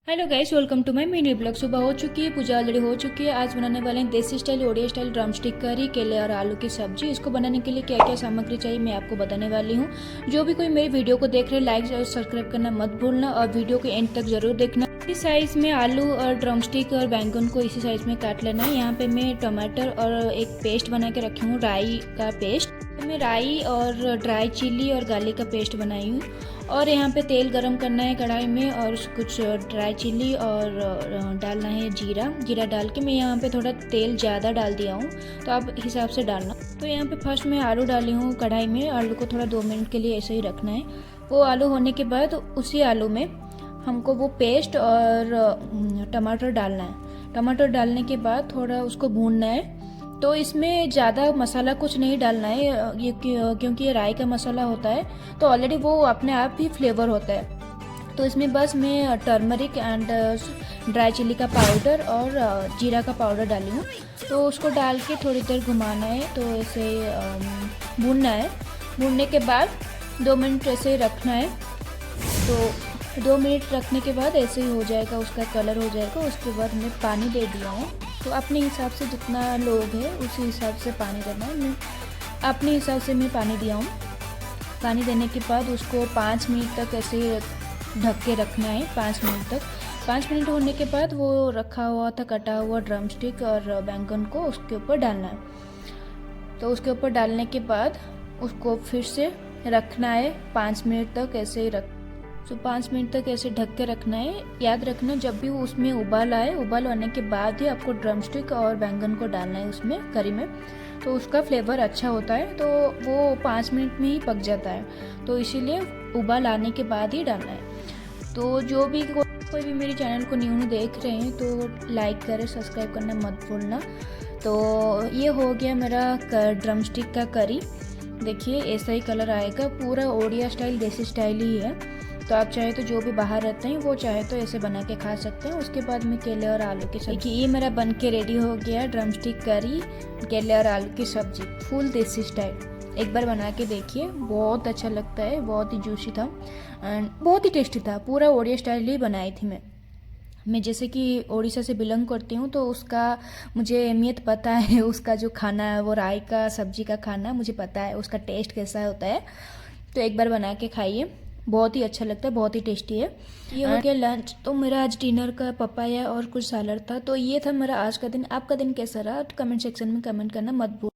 Hello guys, welcome to my mini blog. सुबह हो चुकी है, पूजा ऑलरेडी हो चुकी है। आज बनाने वाले हैं देसी style Odia style drum stick करी, केले और आलू की सब्जी। इसको बनाने के लिए क्या क्या सामग्री चाहिए मैं आपको बताने वाली हूँ। जो भी कोई मेरी वीडियो को देख रहे हैं, लाइक और सब्सक्राइब करना मत भूलना और वीडियो को एंड तक जरूर देखना। इस साइज में आलू और ड्रम स्टिक और बैंगन को इसी साइज में काट लेना है। यहाँ पे मैं टमाटर और एक पेस्ट बना के रखी हूँ, राई का पेस्ट। मैं राई और ड्राई चिली और गार्लिक का पेस्ट बनाई हूँ। और यहाँ पे तेल गरम करना है कढ़ाई में और कुछ ड्राई चिली और डालना है जीरा डाल के मैं यहाँ पे थोड़ा तेल ज़्यादा डाल दिया हूँ, तो आप हिसाब से डालना। तो यहाँ पे फर्स्ट मैं आलू डाली हूँ कढ़ाई में। आलू को थोड़ा 2 मिनट के लिए ऐसे ही रखना है। वो आलू होने के बाद उसी आलू में हमको वो पेस्ट और टमाटर डालना है। टमाटर डालने के बाद थोड़ा उसको भूनना है। तो इसमें ज़्यादा मसाला कुछ नहीं डालना है, ये क्योंकि ये राई का मसाला होता है तो ऑलरेडी वो अपने आप ही फ्लेवर होता है। तो इसमें बस मैं टर्मरिक एंड ड्राई चिली का पाउडर और जीरा का पाउडर डाली हूँ। तो उसको डाल के थोड़ी देर घुमाना है, तो ऐसे भूनना है। भूनने के बाद 2 मिनट ऐसे रखना है। तो 2 मिनट रखने के बाद ऐसे ही हो जाएगा, उसका कलर हो जाएगा। उसके बाद मैं पानी दे दिया हूँ। तो अपने हिसाब से जितना लोग हैं उसी हिसाब से पानी देना है। मैं अपने हिसाब से मैं पानी दिया हूँ। पानी देने के बाद उसको 5 मिनट तक ऐसे ढक के रखना है। 5 मिनट तक। 5 मिनट होने के बाद वो रखा हुआ था कटा हुआ ड्रम स्टिक और बैंगन को उसके ऊपर डालना है। तो उसके ऊपर डालने के बाद उसको फिर से रखना है 5 मिनट तक ऐसे ही तो 5 मिनट तक ऐसे ढक के रखना है। याद रखना, जब भी उसमें उबाल आए, उबाल आने के बाद ही आपको ड्रम स्टिक और बैंगन को डालना है उसमें करी में, तो उसका फ्लेवर अच्छा होता है। तो वो 5 मिनट में ही पक जाता है, तो इसीलिए उबाल आने के बाद ही डालना है। तो जो भी कोई भी मेरे चैनल को न्यू देख रहे हैं तो लाइक करें, सब्सक्राइब करना मत भूलना। तो ये हो गया मेरा ड्रम स्टिक का करी। देखिए ऐसा ही कलर आएगा, पूरा ओडिया स्टाइल देसी स्टाइल ही है। तो आप चाहे तो जो भी बाहर रहते हैं वो चाहे तो ऐसे बना के खा सकते हैं। उसके बाद में केले और आलू की सब्जी। ये मेरा बन के रेडी हो गया, ड्रम स्टिक करी, केले और आलू की सब्जी, फुल देसी स्टाइल। एक बार बना के देखिए, बहुत अच्छा लगता है। बहुत ही जूसी था एंड बहुत ही टेस्टी था। पूरा ओडिया स्टाइल ही बनाई थी मैं जैसे कि उड़ीसा से बिलोंग करती हूँ, तो उसका मुझे अहमियत पता है। उसका जो खाना है वो राई का सब्जी का खाना मुझे पता है, उसका टेस्ट कैसा होता है। तो एक बार बना के खाइए, बहुत ही अच्छा लगता है, बहुत ही टेस्टी है। ये हो गया लंच। तो मेरा आज डिनर का पपाया और कुछ सैलड था। तो ये था मेरा आज का दिन। आपका दिन कैसा रहा कमेंट सेक्शन में कमेंट करना मत भूलिए।